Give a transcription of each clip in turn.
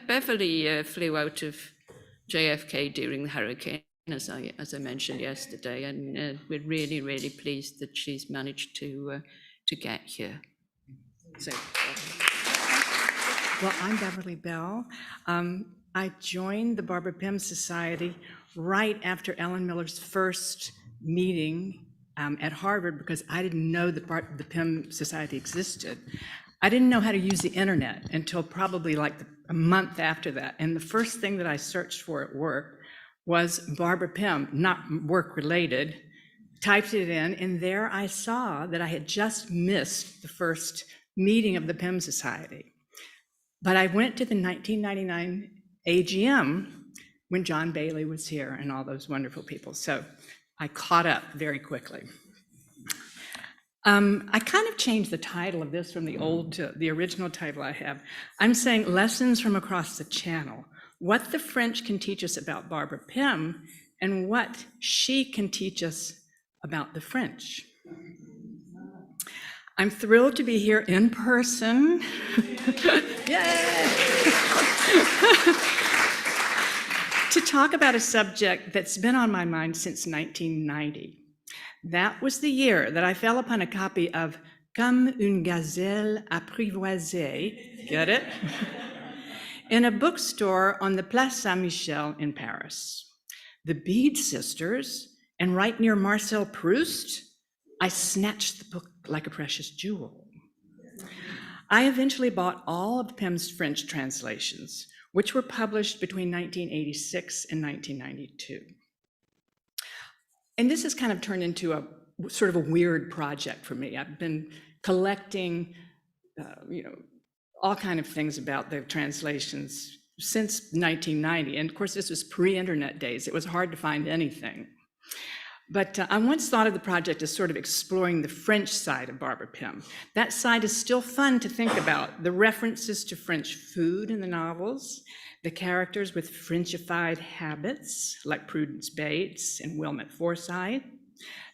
Beverly flew out of JFK during the hurricane, as I mentioned yesterday, and we're really, really pleased that she's managed to get here. So. Well, I'm Beverly Bell. I joined the Barbara Pym Society right after Ellen Miller's first meeting at Harvard, because I didn't know that the Pym Society existed. I didn't know how to use the internet until probably like a month after that. And the first thing that I searched for at work was Barbara Pym, not work related, typed it in, and there I saw that I had just missed the first meeting of the Pym Society. But I went to the 1999 AGM when John Bailey was here and all those wonderful people. So I caught up very quickly. I kind of changed the title of this from the old to the original title I have. I'm saying Lessons from Across the Channel, what the French can teach us about Barbara Pym and what she can teach us about the French. I'm thrilled to be here in person. Yay! To talk about a subject that's been on my mind since 1990. That was the year that I fell upon a copy of Comme une gazelle apprivoisée, get it? In a bookstore on the Place Saint-Michel in Paris. The Bede sisters, and right near Marcel Proust, I snatched the book like a precious jewel. I eventually bought all of Pym's French translations, which were published between 1986 and 1992. And this has kind of turned into a sort of a weird project for me. I've been collecting, all kind of things about the translations since 1990. And of course, this was pre-internet days. It was hard to find anything. But I once thought of the project as sort of exploring the French side of Barbara Pym. That side is still fun to think about. The references to French food in the novels, the characters with Frenchified habits, like Prudence Bates and Wilmot Forsythe,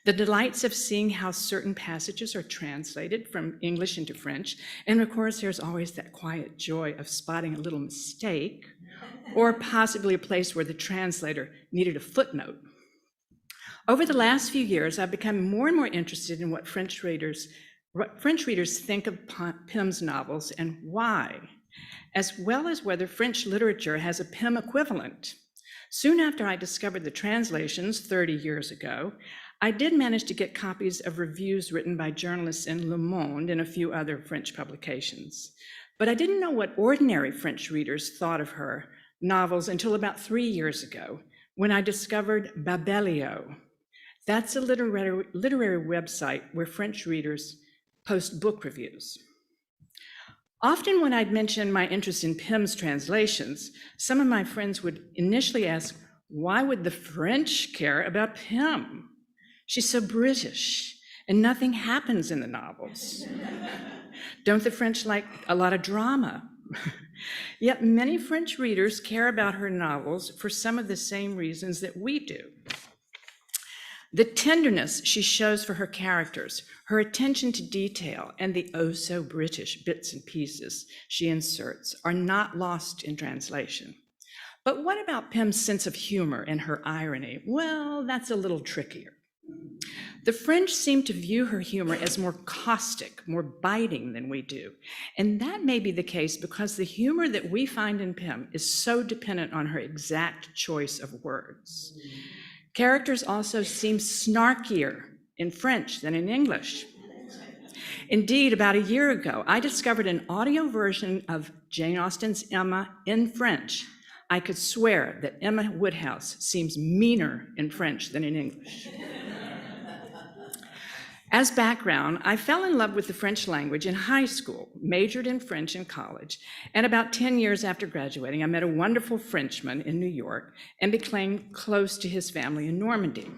the delights of seeing how certain passages are translated from English into French, and of course, there's always that quiet joy of spotting a little mistake, or possibly a place where the translator needed a footnote. Over the last few years, I've become more and more interested in what French readers think of Pym's novels and why, as well as whether French literature has a Pym equivalent. Soon after I discovered the translations 30 years ago, I did manage to get copies of reviews written by journalists in Le Monde and a few other French publications. But I didn't know what ordinary French readers thought of her novels until about 3 years ago, when I discovered Babelio. That's a literary website where French readers post book reviews. Often when I'd mention my interest in Pym's translations, some of my friends would initially ask, why would the French care about Pym? She's so British, and nothing happens in the novels. Don't the French like a lot of drama? Yet many French readers care about her novels for some of the same reasons that we do. The tenderness she shows for her characters, her attention to detail, and the oh-so-British bits and pieces she inserts are not lost in translation. But what about Pym's sense of humor and her irony? Well, that's a little trickier. The French seem to view her humor as more caustic, more biting than we do. And that may be the case because the humor that we find in Pym is so dependent on her exact choice of words. Characters also seem snarkier in French than in English. Indeed, about a year ago, I discovered an audio version of Jane Austen's Emma in French. I could swear that Emma Woodhouse seems meaner in French than in English. As background, I fell in love with the French language in high school, majored in French in college, and about 10 years after graduating, I met a wonderful Frenchman in New York and became close to his family in Normandy.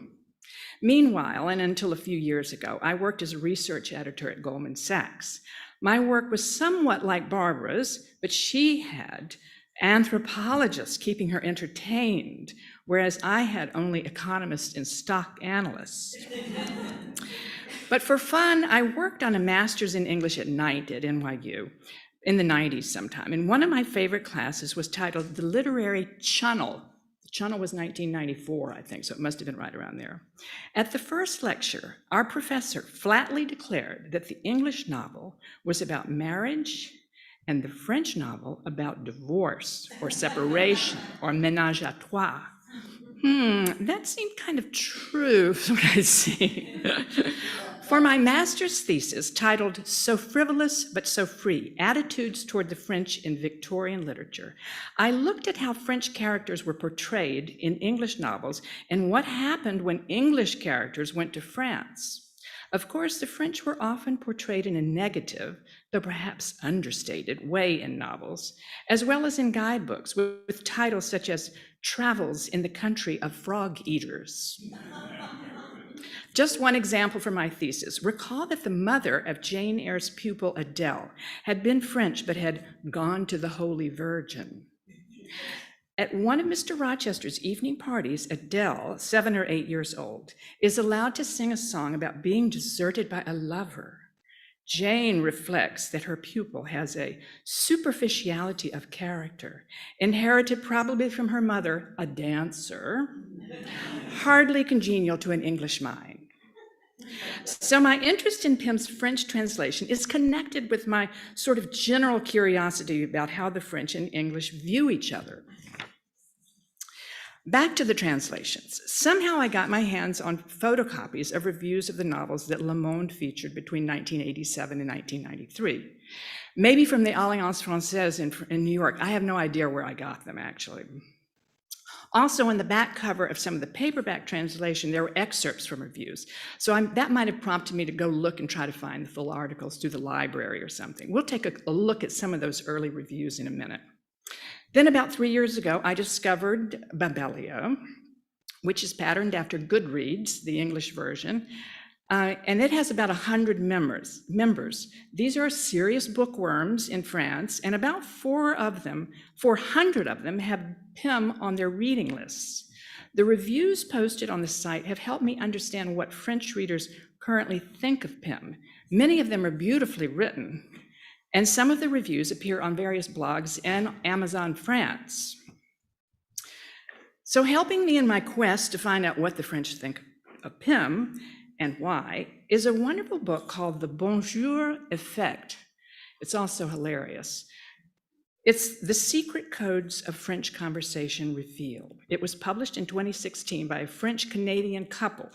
Meanwhile, and until a few years ago, I worked as a research editor at Goldman Sachs. My work was somewhat like Barbara's, but she had anthropologists keeping her entertained, whereas I had only economists and stock analysts. But for fun, I worked on a master's in English at night at NYU, in the 90s sometime. And one of my favorite classes was titled The Literary Channel. The channel was 1994, I think, so it must have been right around there. At the first lecture, our professor flatly declared that the English novel was about marriage and the French novel about divorce or separation or ménage à trois. That seemed kind of true, is what I see. For my master's thesis, titled So Frivolous But So Free, Attitudes Toward the French in Victorian Literature, I looked at how French characters were portrayed in English novels and what happened when English characters went to France. Of course, the French were often portrayed in a negative, though perhaps understated, way in novels, as well as in guidebooks with titles such as Travels in the Country of Frog Eaters. Just one example from my thesis. Recall that the mother of Jane Eyre's pupil Adele had been French but had gone to the Holy Virgin. At one of Mr. Rochester's evening parties, Adele, 7 or 8 years old, is allowed to sing a song about being deserted by a lover. Jane reflects that her pupil has a superficiality of character, inherited probably from her mother, a dancer, hardly congenial to an English mind. So my interest in Pym's French translation is connected with my sort of general curiosity about how the French and English view each other. Back to the translations. Somehow I got my hands on photocopies of reviews of the novels that Le Monde featured between 1987 and 1993. Maybe from the Alliance Française in New York. I have no idea where I got them, actually. Also, on the back cover of some of the paperback translation, there were excerpts from reviews. So that might have prompted me to go look and try to find the full articles through the library or something. We'll take a look at some of those early reviews in a minute. Then about 3 years ago, I discovered Babelio, which is patterned after Goodreads, the English version, and it has about 100 members. These are serious bookworms in France, and about 400 of them have Pym on their reading lists. The reviews posted on the site have helped me understand what French readers currently think of Pym. Many of them are beautifully written, and some of the reviews appear on various blogs and Amazon France. So helping me in my quest to find out what the French think of Pym and why is a wonderful book called The Bonjour Effect. It's also hilarious. It's The Secret Codes of French Conversation Revealed. It was published in 2016 by a French-Canadian couple.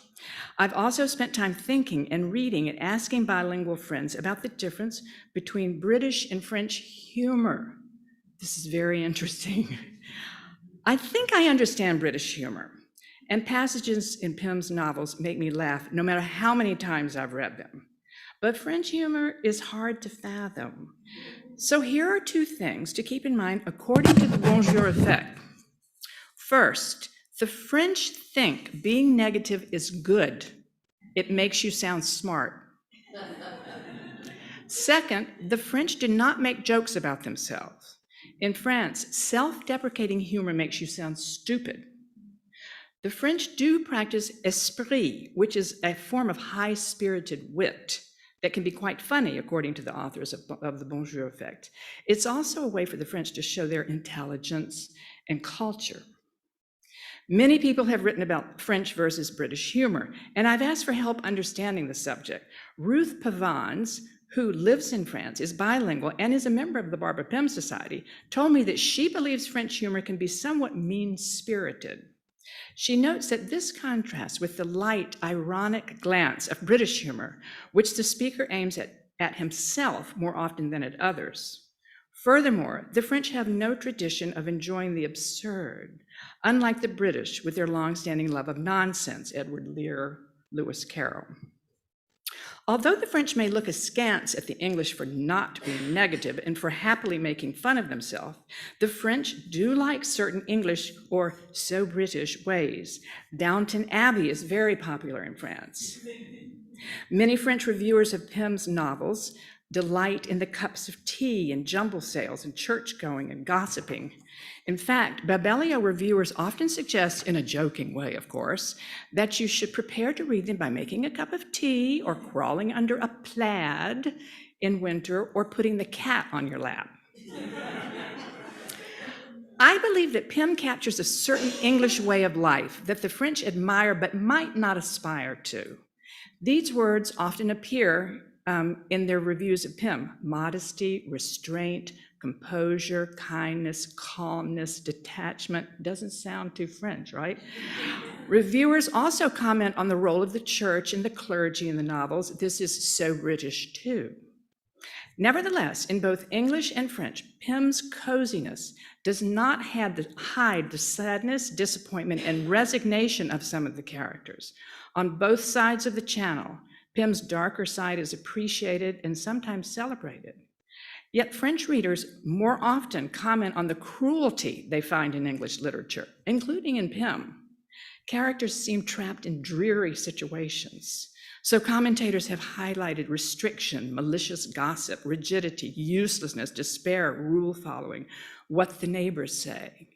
I've also spent time thinking and reading and asking bilingual friends about the difference between British and French humor. This is very interesting. I think I understand British humor, and passages in Pym's novels make me laugh no matter how many times I've read them. But French humor is hard to fathom. So here are 2 things to keep in mind according to the Bonjour Effect. First, the French think being negative is good. It makes you sound smart. Second, the French do not make jokes about themselves. In France, self-deprecating humor makes you sound stupid. The French do practice esprit, which is a form of high-spirited wit that can be quite funny, according to the authors of the Bonjour Effect. It's also a way for the French to show their intelligence and culture. Many people have written about French versus British humor, and I've asked for help understanding the subject. Ruth Pavans, who lives in France, is bilingual, and is a member of the Barbara Pym Society, told me that she believes French humor can be somewhat mean-spirited. She notes that this contrasts with the light, ironic glance of British humor, which the speaker aims at himself more often than at others. Furthermore, the French have no tradition of enjoying the absurd, unlike the British with their long-standing love of nonsense, Edward Lear, Lewis Carroll. Although the French may look askance at the English for not being negative and for happily making fun of themselves, the French do like certain English or so British ways. Downton Abbey is very popular in France. Many French reviewers of Pym's novels delight in the cups of tea and jumble sales and church-going and gossiping. In fact, Babelio reviewers often suggest, in a joking way, of course, that you should prepare to read them by making a cup of tea or crawling under a plaid in winter or putting the cat on your lap. I believe that Pym captures a certain English way of life that the French admire but might not aspire to. These words often appear in their reviews of Pym: modesty, restraint, composure, kindness, calmness, detachment. Doesn't sound too French, right? Reviewers also comment on the role of the church and the clergy in the novels. This is so British too. Nevertheless, in both English and French, Pym's coziness does not hide the sadness, disappointment, and resignation of some of the characters. On both sides of the channel, Pym's darker side is appreciated and sometimes celebrated. Yet French readers more often comment on the cruelty they find in English literature, including in Pym. Characters seem trapped in dreary situations. So commentators have highlighted restriction, malicious gossip, rigidity, uselessness, despair, rule following, what the neighbors say.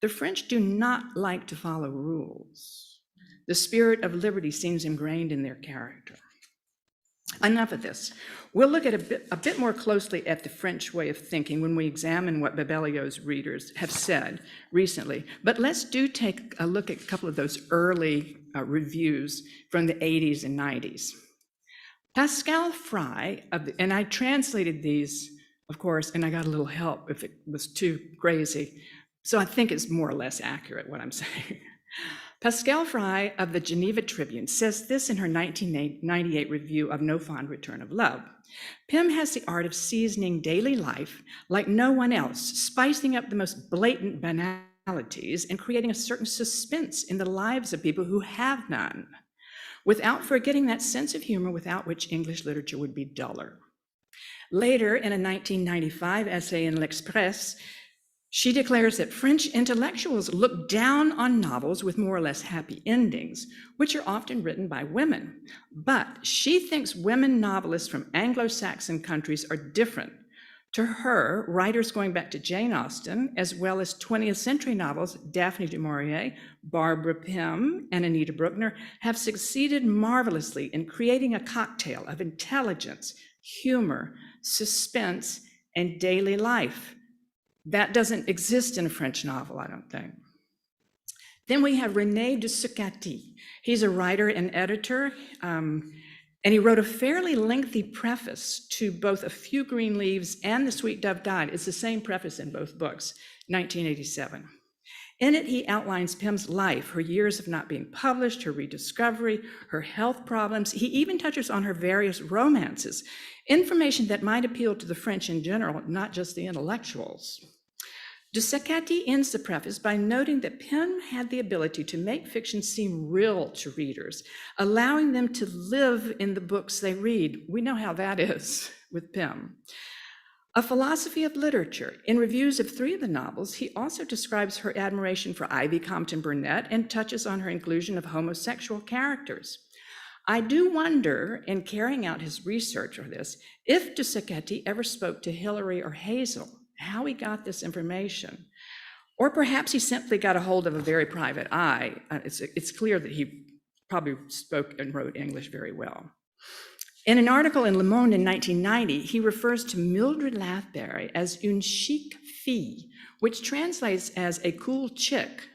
The French do not like to follow rules. The spirit of liberty seems ingrained in their character. Enough of this. We'll look at a bit more closely at the French way of thinking when we examine what Babelio's readers have said recently. But let's take a look at a couple of those early reviews from the 80s and 90s. Pascal Fry, and I translated these, of course, and I got a little help if it was too crazy. So I think it's more or less accurate what I'm saying. Pascal Fry of the Geneva Tribune says this in her 1998 review of No Fond Return of Love. Pym has the art of seasoning daily life like no one else, spicing up the most blatant banalities and creating a certain suspense in the lives of people who have none, without forgetting that sense of humor without which English literature would be duller. Later, in a 1995 essay in L'Express, she declares that French intellectuals look down on novels with more or less happy endings, which are often written by women. But she thinks women novelists from Anglo-Saxon countries are different. To her, writers going back to Jane Austen, as well as 20th century novels, Daphne du Maurier, Barbara Pym, and Anita Bruckner, have succeeded marvelously in creating a cocktail of intelligence, humor, suspense, and daily life. That doesn't exist in a French novel, I don't think. Then we have Rene De Succe. He's a writer and editor, and he wrote a fairly lengthy preface to both A Few Green Leaves and The Sweet Dove Died. It's the same preface in both books, 1987. In it, he outlines Pym's life, her years of not being published, her rediscovery, her health problems. He even touches on her various romances, information that might appeal to the French in general, not just the intellectuals. De Succe ends the preface by noting that Pym had the ability to make fiction seem real to readers, allowing them to live in the books they read. We know how that is with Pym. A philosophy of literature. In reviews of 3 of the novels, he also describes her admiration for Ivy Compton Burnett and touches on her inclusion of homosexual characters. I do wonder, in carrying out his research on this, if De Succe ever spoke to Hilary or Hazel, how he got this information. Or perhaps he simply got a hold of a very private eye. It's clear that he probably spoke and wrote English very well. In an article in Le Monde in 1990, he refers to Mildred Lathbury as une chic fille, which translates as a cool chick.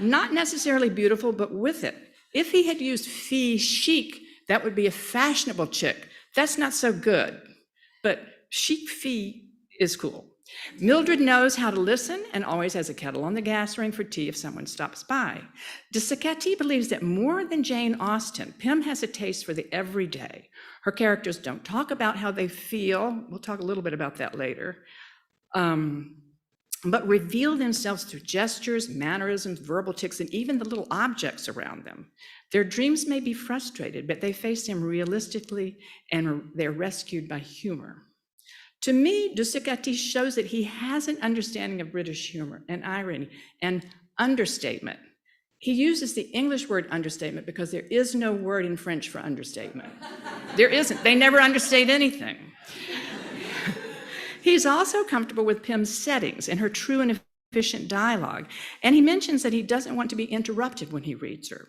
Not necessarily beautiful, but with it. If he had used fille chic, that would be a fashionable chick. That's not so good, but chic fille is cool. Mildred knows how to listen and always has a kettle on the gas ring for tea if someone stops by. De Succe believes that more than Jane Austen, Pym has a taste for the everyday. Her characters don't talk about how they feel. We'll talk a little bit about that later. But reveal themselves through gestures, mannerisms, verbal tics, and even the little objects around them. Their dreams may be frustrated, but they face them realistically and they're rescued by humor. To me, De Succe shows that he has an understanding of British humor and irony and understatement. He uses the English word understatement because there is no word in French for understatement. There isn't. They never understate anything. He's also comfortable with Pym's settings and her true and efficient dialogue, and he mentions that he doesn't want to be interrupted when he reads her.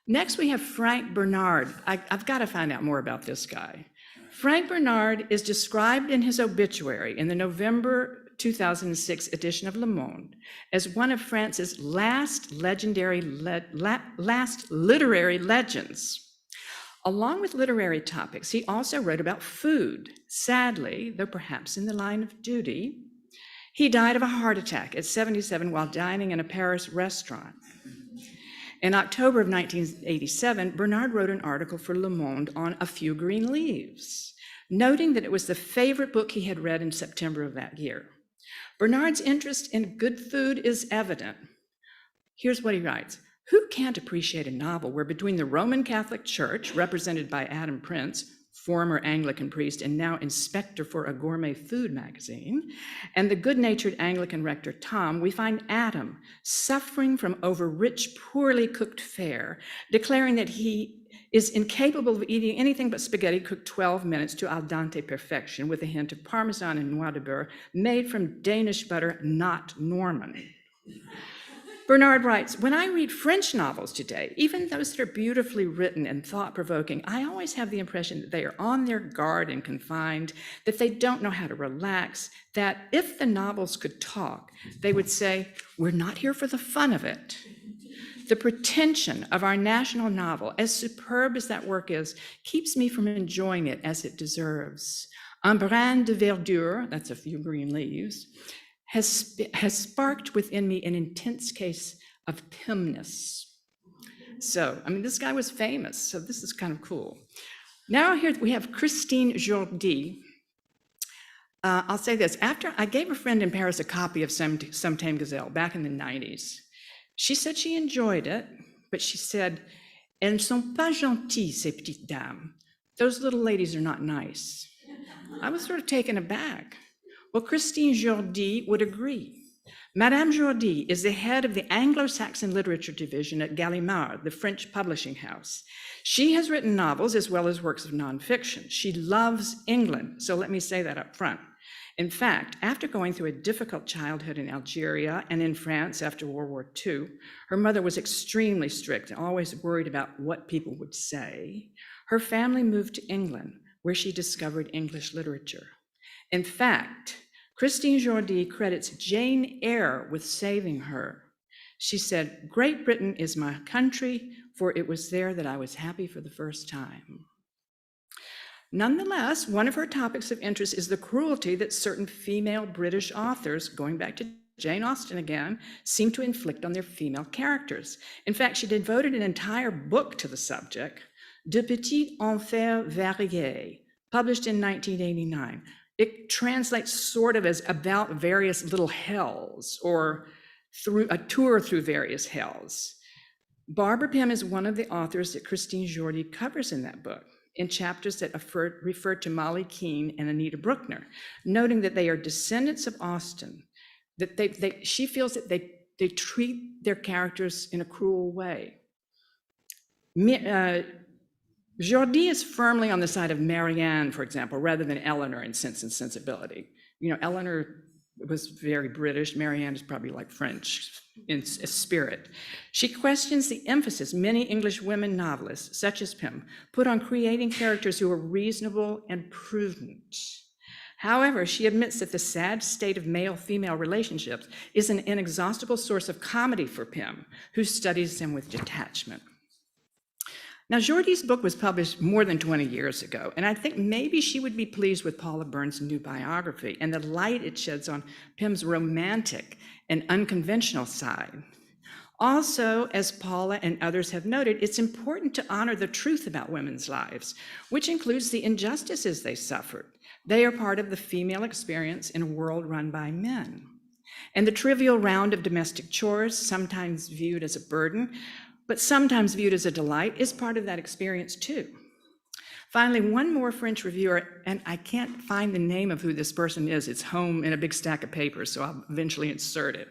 Next, we have Frank Bernard. I've got to find out more about this guy. Frank Bernard is described in his obituary in the November 2006 edition of Le Monde as one of France's last literary legends. Along with literary topics, he also wrote about food. Sadly, though perhaps in the line of duty, he died of a heart attack at 77 while dining in a Paris restaurant. In October of 1987, Bernard wrote an article for Le Monde on A Few Green Leaves, noting that it was the favorite book he had read in September of that year. Bernard's interest in good food is evident. Here's what he writes. Who can't appreciate a novel where between the Roman Catholic Church, represented by Adam Prince, former Anglican priest and now inspector for a gourmet food magazine, and the good-natured Anglican rector Tom, we find Adam suffering from over-rich, poorly cooked fare, declaring that he is incapable of eating anything but spaghetti cooked 12 minutes to al dente perfection with a hint of Parmesan and noix de beurre made from Danish butter, not Norman. Bernard writes, when I read French novels today, even those that are beautifully written and thought-provoking, I always have the impression that they are on their guard and confined, that they don't know how to relax, that if the novels could talk, they would say, we're not here for the fun of it. The pretension of our national novel, as superb as that work is, keeps me from enjoying it as it deserves. Un brin de verdure, that's A Few Green Leaves, has sparked within me an intense case of Pymness. So, I mean, this guy was famous, so this is kind of cool. Now here we have Christine Jourdi. I'll say this, after I gave a friend in Paris a copy of Sometime Gazelle back in the 90s. She said she enjoyed it, but she said, elles ne sont pas gentilles, ces petites dames. Those little ladies are not nice. I was sort of taken aback. Well, Christine Jourdi would agree. Madame Jourdi is the head of the Anglo-Saxon Literature Division at Gallimard, the French publishing house. She has written novels as well as works of nonfiction. She loves England, so let me say that up front. In fact, after going through a difficult childhood in Algeria and in France after World War II, her mother was extremely strict and always worried about what people would say. Her family moved to England, where she discovered English literature. In fact, Christine Jourdi credits Jane Eyre with saving her. She said, Great Britain is my country, for it was there that I was happy for the first time. Nonetheless, one of her topics of interest is the cruelty that certain female British authors, going back to Jane Austen again, seem to inflict on their female characters. In fact, she devoted an entire book to the subject, De Petits Enfers Variés, published in 1989. It translates sort of as about various little hells or through a tour through various hells. Barbara Pym is one of the authors that Christine Jourdi covers in that book in chapters that refer to Molly Keane and Anita Bruckner, noting that they are descendants of Austen, that she feels that they treat their characters in a cruel way. Jourdi is firmly on the side of Marianne, for example, rather than Eleanor in Sense and Sensibility. You know, Eleanor was very British. Marianne is probably like French in spirit. She questions the emphasis many English women novelists, such as Pym, put on creating characters who are reasonable and prudent. However, she admits that the sad state of male-female relationships is an inexhaustible source of comedy for Pym, who studies them with detachment. Now, Jourdi's book was published more than 20 years ago, and I think maybe she would be pleased with Paula Byrne's new biography and the light it sheds on Pym's romantic and unconventional side. Also, as Paula and others have noted, it's important to honor the truth about women's lives, which includes the injustices they suffered. They are part of the female experience in a world run by men. And the trivial round of domestic chores, sometimes viewed as a burden, but sometimes viewed as a delight, is part of that experience too. Finally, one more French reviewer, and I can't find the name of who this person is. It's home in a big stack of papers, so I'll eventually insert it.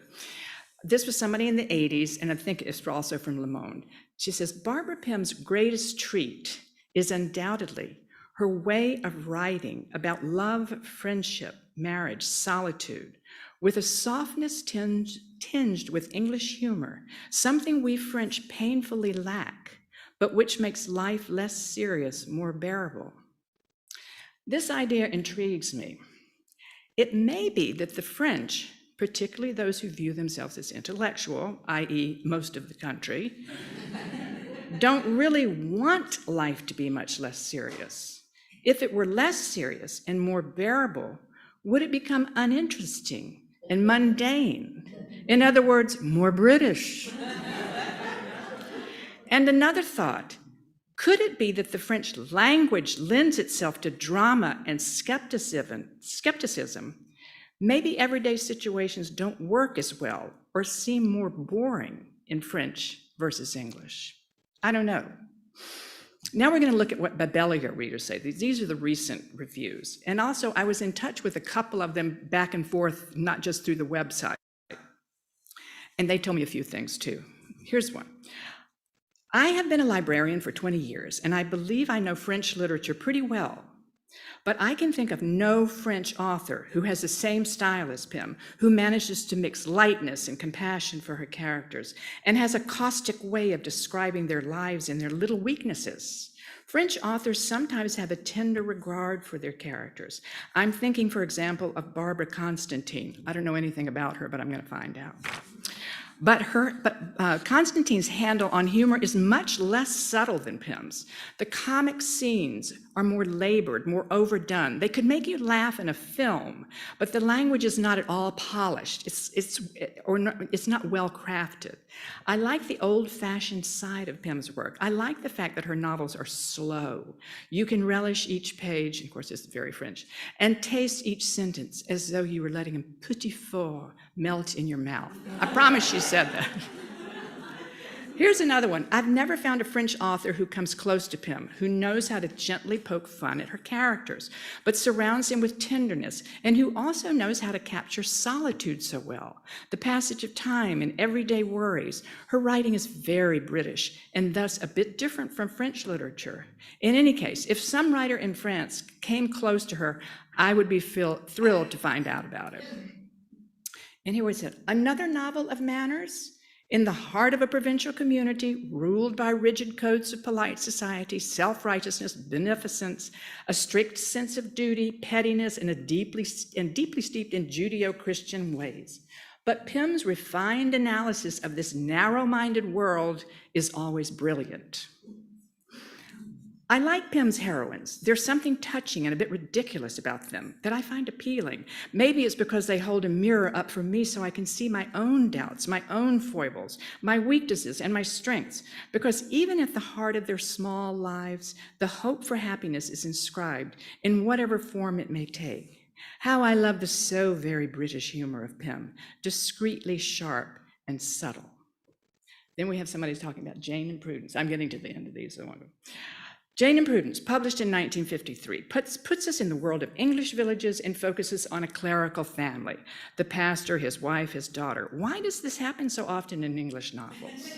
This was somebody in the 80s, and I think it's also from Le Monde. She says, Barbara Pym's greatest treat is undoubtedly her way of writing about love, friendship, marriage, solitude, with a softness tinged with English humor, something we French painfully lack, but which makes life less serious, more bearable. This idea intrigues me. It may be that the French, particularly those who view themselves as intellectual, i.e. most of the country, don't really want life to be much less serious. If it were less serious and more bearable, would it become uninteresting and mundane? In other words, more British. And another thought, could it be that the French language lends itself to drama and skepticism? Maybe everyday situations don't work as well or seem more boring in French versus English. I don't know. Now we're going to look at what Babellier readers say. These are the recent reviews. And also, I was in touch with a couple of them back and forth, not just through the website. And they told me a few things too. Here's one. I have been a librarian for 20 years, and I believe I know French literature pretty well. But I can think of no French author who has the same style as Pym, who manages to mix lightness and compassion for her characters, and has a caustic way of describing their lives and their little weaknesses. French authors sometimes have a tender regard for their characters. I'm thinking, for example, of Barbara Constantine. I don't know anything about her, but I'm going to find out. But Constantine's handle on humor is much less subtle than Pym's. The comic scenes are more labored, more overdone. They could make you laugh in a film, but the language is not at all polished. It's not well crafted. I like the old-fashioned side of Pym's work. I like the fact that her novels are slow. You can relish each page, of course it's very French, and taste each sentence as though you were letting a petit four melt in your mouth. I promise you said that. Here's another one. I've never found a French author who comes close to Pym, who knows how to gently poke fun at her characters, but surrounds them with tenderness, and who also knows how to capture solitude so well, the passage of time and everyday worries. Her writing is very British, and thus a bit different from French literature. In any case, if some writer in France came close to her, I would be thrilled to find out about it. And here we said, another novel of manners? In the heart of a provincial community, ruled by rigid codes of polite society, self-righteousness, beneficence, a strict sense of duty, pettiness, and deeply steeped in Judeo-Christian ways. But Pym's refined analysis of this narrow-minded world is always brilliant. I like Pym's heroines. There's something touching and a bit ridiculous about them that I find appealing. Maybe it's because they hold a mirror up for me so I can see my own doubts, my own foibles, my weaknesses, and my strengths. Because even at the heart of their small lives, the hope for happiness is inscribed in whatever form it may take. How I love the so very British humor of Pym, discreetly sharp and subtle. Then we have somebody talking about Jane and Prudence. I'm getting to the end of these. Jane and Prudence, published in 1953, puts us in the world of English villages and focuses on a clerical family, the pastor, his wife, his daughter. Why does this happen so often in English novels?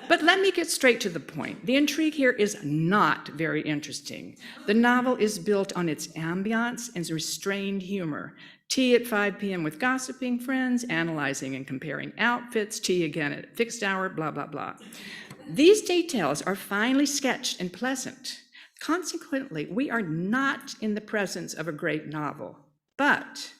But let me get straight to the point. The intrigue here is not very interesting. The novel is built on its ambiance and restrained humor. Tea at 5 p.m. with gossiping friends, analyzing and comparing outfits, tea again at a fixed hour, blah, blah, blah. These details are finely sketched and pleasant. Consequently, we are not in the presence of a great novel. But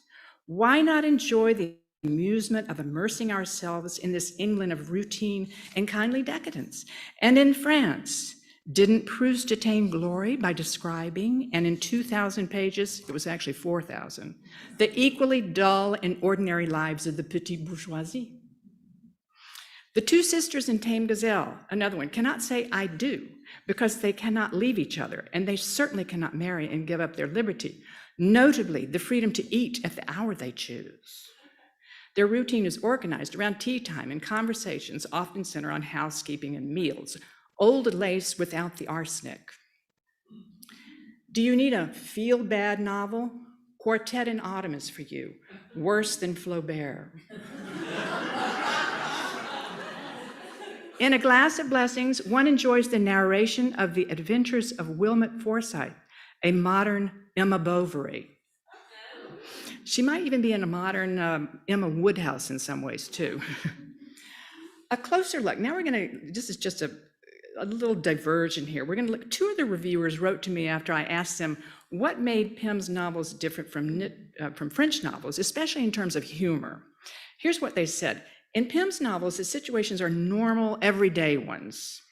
why not enjoy the amusement of immersing ourselves in this England of routine and kindly decadence? And in France, didn't Proust attain glory by describing, and in 2,000 pages, it was actually 4,000, the equally dull and ordinary lives of the petite bourgeoisie? The two sisters in Tame Gazelle, another one, cannot say I do because they cannot leave each other, and they certainly cannot marry and give up their liberty, notably the freedom to eat at the hour they choose. Their routine is organized around tea time, and conversations often center on housekeeping and meals, old lace without the arsenic. Do you need a feel-bad novel? Quartet in Autumn is for you, worse than Flaubert. In A Glass of Blessings, one enjoys the narration of the adventures of Wilmot Forsythe, a modern Emma Bovary. She might even be in a modern Emma Woodhouse in some ways too. A closer look. Now this is just a a little diversion here. We're going to look, two of the reviewers wrote to me after I asked them what made Pym's novels different from French novels, especially in terms of humor. Here's what they said. In Pym's novels, the situations are normal, everyday ones.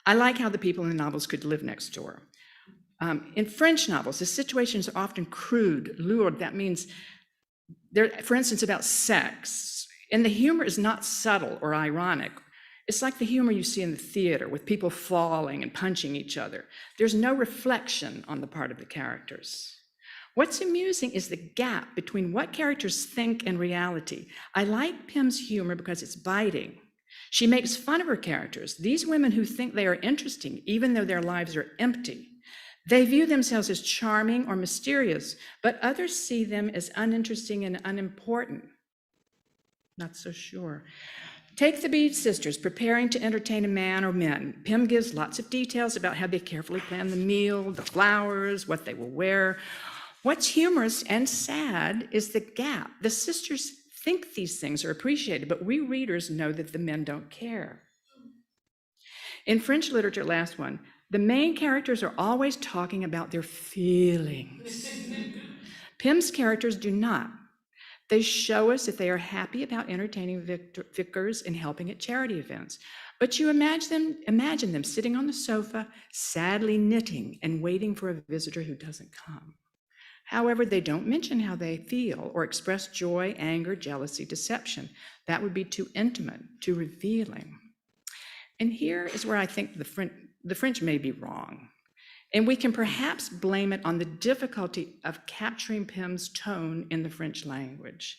I like how the people in the novels could live next door. In French novels, the situations are often crude, lourd. That means they're, for instance, about sex. And the humor is not subtle or ironic. It's like the humor you see in the theater with people falling and punching each other. There's no reflection on the part of the characters. What's amusing is the gap between what characters think and reality. I like Pym's humor because it's biting. She makes fun of her characters, these women who think they are interesting, even though their lives are empty. They view themselves as charming or mysterious, but others see them as uninteresting and unimportant. Not so sure. Take the Bede sisters preparing to entertain a man or men. Pym gives lots of details about how they carefully plan the meal, the flowers, what they will wear. What's humorous and sad is the gap. The sisters think these things are appreciated, but we readers know that the men don't care. In French literature, last one, the main characters are always talking about their feelings. Pym's characters do not. They show us that they are happy about entertaining vicars and helping at charity events. But you imagine them sitting on the sofa, sadly knitting and waiting for a visitor who doesn't come. However, they don't mention how they feel or express joy, anger, jealousy, deception. That would be too intimate, too revealing. And here is where I think the French may be wrong. And we can perhaps blame it on the difficulty of capturing Pym's tone in the French language.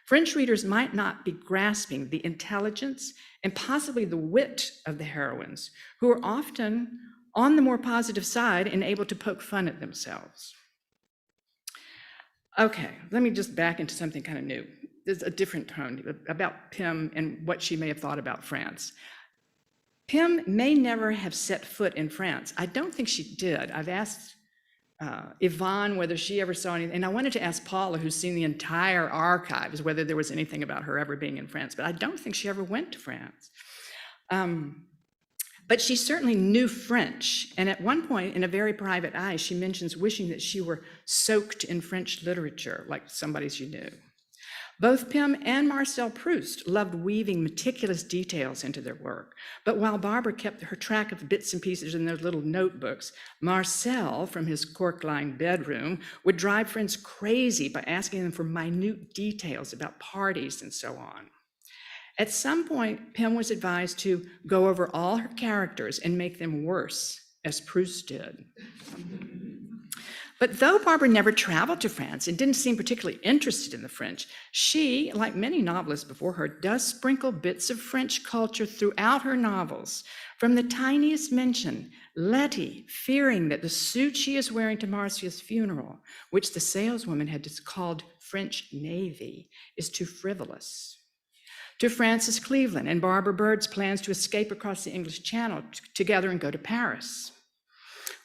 French readers might not be grasping the intelligence and possibly the wit of the heroines, who are often on the more positive side and able to poke fun at themselves. Okay, let me just back into something kind of new. There's a different tone about Pym and what she may have thought about France. Pym may never have set foot in France. I don't think she did. I've asked Yvonne whether she ever saw anything, and I wanted to ask Paula, who's seen the entire archives, whether there was anything about her ever being in France, but I don't think she ever went to France. But she certainly knew French, and at one point, in a very private eye, she mentions wishing that she were soaked in French literature, like somebody she knew. Both Pym and Marcel Proust loved weaving meticulous details into their work. But while Barbara kept her track of bits and pieces in those little notebooks, Marcel, from his cork-lined bedroom, would drive friends crazy by asking them for minute details about parties and so on. At some point, Pym was advised to go over all her characters and make them worse, as Proust did. But though Barbara never traveled to France and didn't seem particularly interested in the French, she, like many novelists before her, does sprinkle bits of French culture throughout her novels. From the tiniest mention, Letty fearing that the suit she is wearing to Marcia's funeral, which the saleswoman had just called French Navy, is too frivolous, to Frances Cleveland and Barbara Bird's plans to escape across the English Channel together and go to Paris.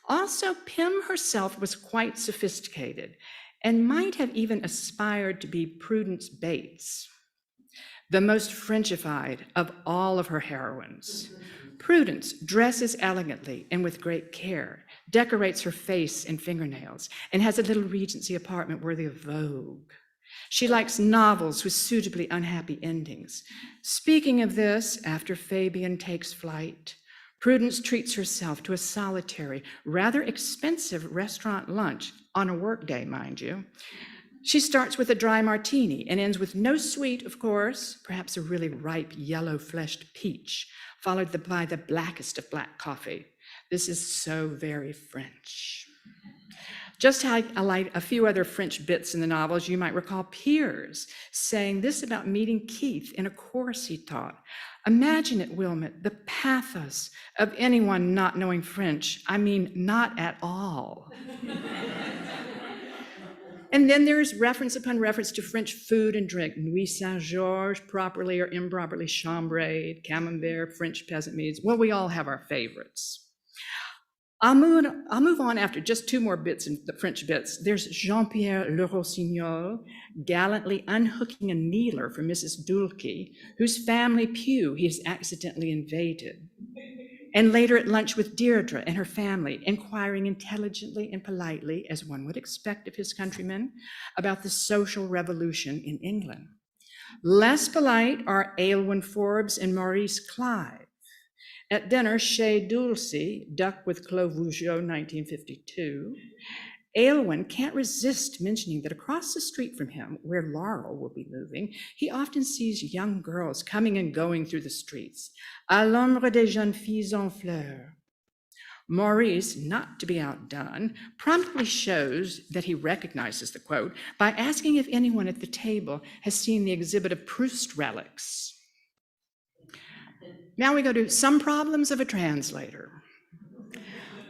Also, Pym herself was quite sophisticated and might have even aspired to be Prudence Bates, the most Frenchified of all of her heroines. Prudence dresses elegantly and with great care, decorates her face and fingernails, and has a little Regency apartment worthy of Vogue. She likes novels with suitably unhappy endings. Speaking of this, after Fabian takes flight, Prudence treats herself to a solitary, rather expensive restaurant lunch, on a workday, mind you. She starts with a dry martini and ends with no sweet, of course, perhaps a really ripe yellow-fleshed peach, followed by the blackest of black coffee. This is so very French. Just like a few other French bits in the novels, you might recall Piers saying this about meeting Keith in a course he taught. Imagine it, Wilmot, the pathos of anyone not knowing French. I mean, not at all. And then there's reference upon reference to French food and drink. Nuit Saint-Georges, properly or improperly chambrade, camembert, French peasant meads. Well, we all have our favorites. I'll move on after just two more bits in the French bits. There's Jean-Pierre Le Rossignol gallantly unhooking a kneeler for Mrs. Dulce, whose family pew he has accidentally invaded. and later at lunch with Deirdre and her family, inquiring intelligently and politely, as one would expect of his countrymen, about the social revolution in England. Less polite are Aylwin Forbes and Maurice Clive. At dinner, Chez Dulcie, Duck with Clos Vougeot, 1952, Aylwin can't resist mentioning that across the street from him, where Laurel will be moving, he often sees young girls coming and going through the streets, à l'ombre des jeunes filles en fleurs. Maurice, not to be outdone, promptly shows that he recognizes the quote by asking if anyone at the table has seen the exhibit of Proust relics. Now we go to some problems of a translator.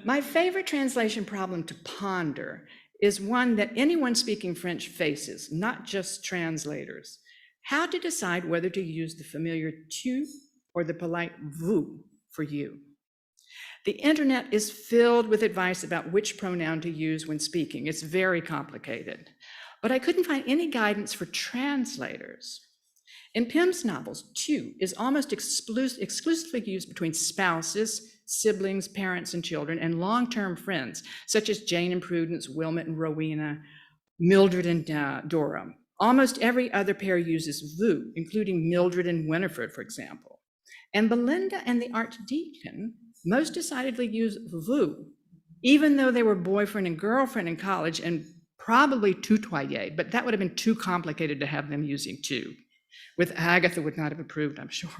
My favorite translation problem to ponder is one that anyone speaking French faces, not just translators. How to decide whether to use the familiar tu or the polite vous for you. The internet is filled with advice about which pronoun to use when speaking. It's very complicated, but I couldn't find any guidance for translators. In Pym's novels, tu is almost exclusively used between spouses, siblings, parents, and children, and long-term friends, such as Jane and Prudence, Wilmot and Rowena, Mildred and Dora. Almost every other pair uses vous, including Mildred and Winifred, for example. And Belinda and the Archdeacon most decidedly use vous, even though they were boyfriend and girlfriend in college and probably tutoyer, but that would have been too complicated to have them using tu. With Agatha would not have approved, I'm sure.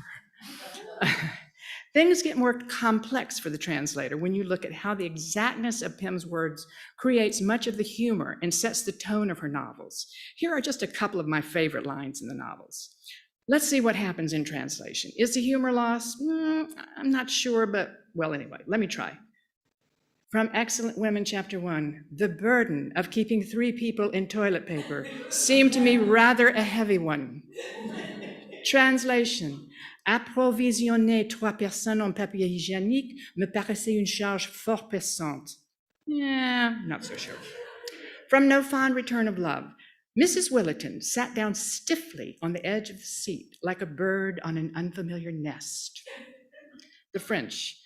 Things get more complex for the translator when you look at how the exactness of Pym's words creates much of the humor and sets the tone of her novels. Here are just a couple of my favorite lines in the novels. Let's see what happens in translation. Is the humor lost? I'm not sure, but well, anyway, let me try. From Excellent Women, Chapter 1, the burden of keeping 3 people in toilet paper seemed to me rather a heavy one. Translation. Approvisionner 3 personnes en papier hygiénique me paraissait une charge fort pesante. Yeah, not so sure. From No Fond Return of Love. Mrs. Willerton sat down stiffly on the edge of the seat, like a bird on an unfamiliar nest. The French.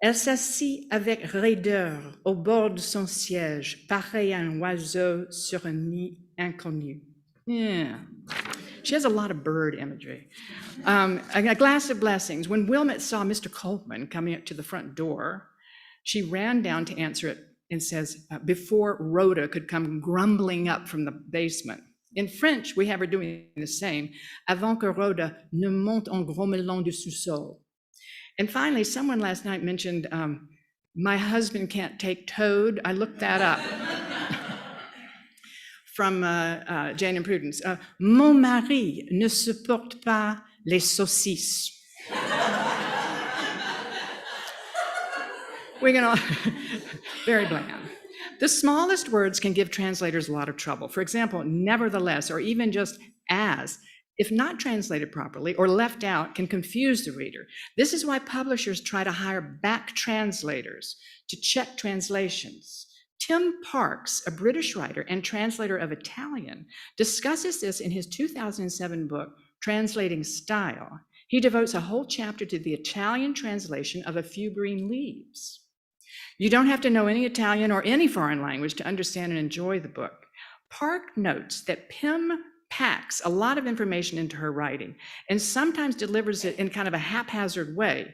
Elle s'assit avec raideur au bord de son siège, pareil à un oiseau sur un nid inconnu. Yeah. She has a lot of bird imagery. A glass of blessings. When Wilmot saw Mr. Coleman coming up to the front door, she ran down to answer it and says, before Rhoda could come grumbling up from the basement. In French, we have her doing the same, avant que Rhoda ne monte en grommelant du sous-sol. And finally, someone last night mentioned, my husband can't take toad. I looked that up. From Jane and Prudence. Mon mari ne supporte pas les saucisses. We're gonna, very bland. The smallest words can give translators a lot of trouble. For example, nevertheless, or even just as, if not translated properly or left out, can confuse the reader. This is why publishers try to hire back translators to check translations. Tim Parks, a British writer and translator of Italian, discusses this in his 2007 book, Translating Style. He devotes a whole chapter to the Italian translation of A Few Green Leaves. You don't have to know any Italian or any foreign language to understand and enjoy the book. Park notes that Pym packs a lot of information into her writing and sometimes delivers it in kind of a haphazard way.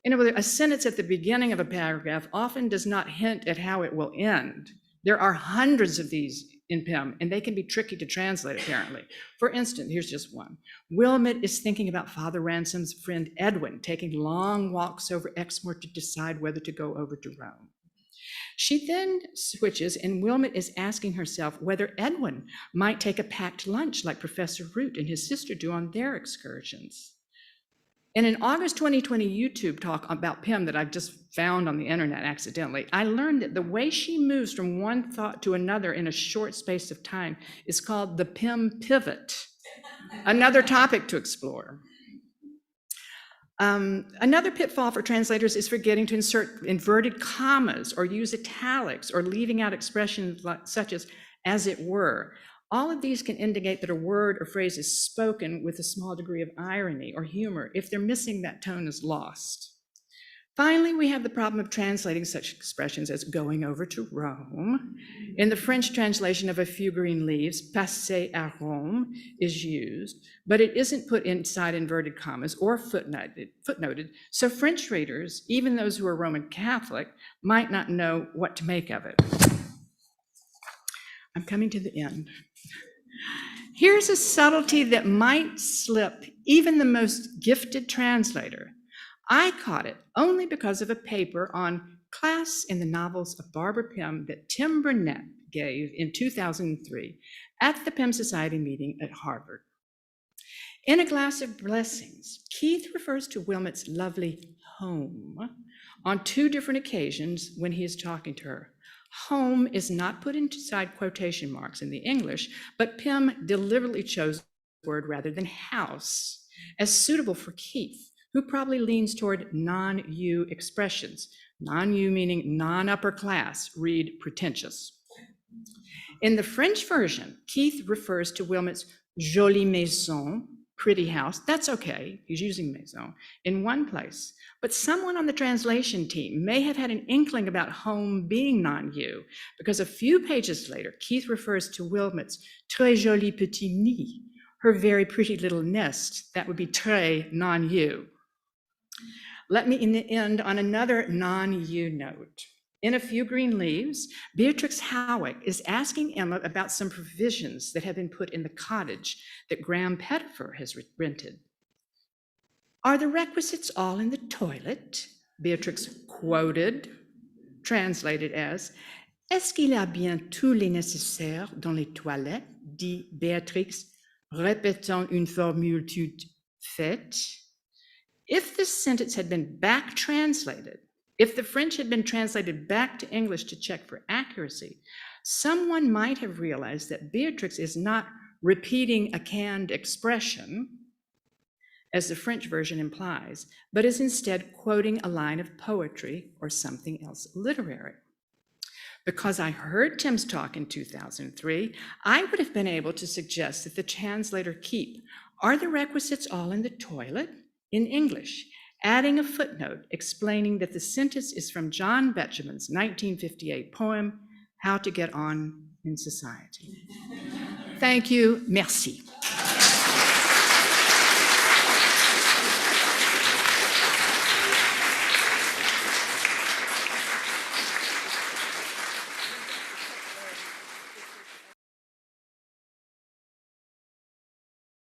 In other words, a sentence at the beginning of a paragraph often does not hint at how it will end. There are hundreds of these in Pym, and they can be tricky to translate, apparently. For instance, here's just one. Wilmot is thinking about Father Ransom's friend Edwin, taking long walks over Exmoor to decide whether to go over to Rome. She then switches, and Wilmot is asking herself whether Edwin might take a packed lunch like Professor Root and his sister do on their excursions. In an August 2020 YouTube talk about Pym that I've just found on the internet accidentally, I learned that the way she moves from one thought to another in a short space of time is called the Pym pivot, another topic to explore. Another pitfall for translators is forgetting to insert inverted commas or use italics or leaving out expressions such as it were. All of these can indicate that a word or phrase is spoken with a small degree of irony or humor. If they're missing, that tone is lost. Finally, we have the problem of translating such expressions as going over to Rome. In the French translation of A Few Green Leaves, passer à Rome is used, but it isn't put inside inverted commas or footnoted, so French readers, even those who are Roman Catholic, might not know what to make of it. I'm coming to the end. Here's a subtlety that might slip even the most gifted translator. I caught it only because of a paper on class in the novels of Barbara Pym that Tim Burnett gave in 2003 at the Pym Society meeting at Harvard. In A Glass of Blessings, Keith refers to Wilmot's lovely home on two different occasions when he is talking to her. Home is not put inside quotation marks in the English, but Pym deliberately chose the word rather than house as suitable for Keith, who probably leans toward non-U expressions. Non-U meaning non-upper class, read pretentious. In the French version, Keith refers to Wilmot's jolie maison, pretty house. That's okay, he's using maison, in one place. But someone on the translation team may have had an inkling about home being non-U, because a few pages later, Keith refers to Wilmot's très joli petit nid, her very pretty little nest. That would be très non-U. Let me end on another non-U note. In A Few Green Leaves, Beatrix Howick is asking Emma about some provisions that have been put in the cottage that Graham Pettifer has rented. Are the requisites all in the toilet? Beatrix quoted, translated as, Est-ce qu'il y a bien tous les nécessaires dans les toilettes? Dit Béatrix, répétant une formule toute faite. If this sentence had been back translated, if the French had been translated back to English to check for accuracy, someone might have realized that Beatrix is not repeating a canned expression, as the French version implies, but is instead quoting a line of poetry or something else literary. Because I heard Tim's talk in 2003, I would have been able to suggest that the translator keep, are the requisites all in the toilet? In English, adding a footnote explaining that the sentence is from John Betjeman's 1958 poem, How to Get On in Society. Thank you, merci.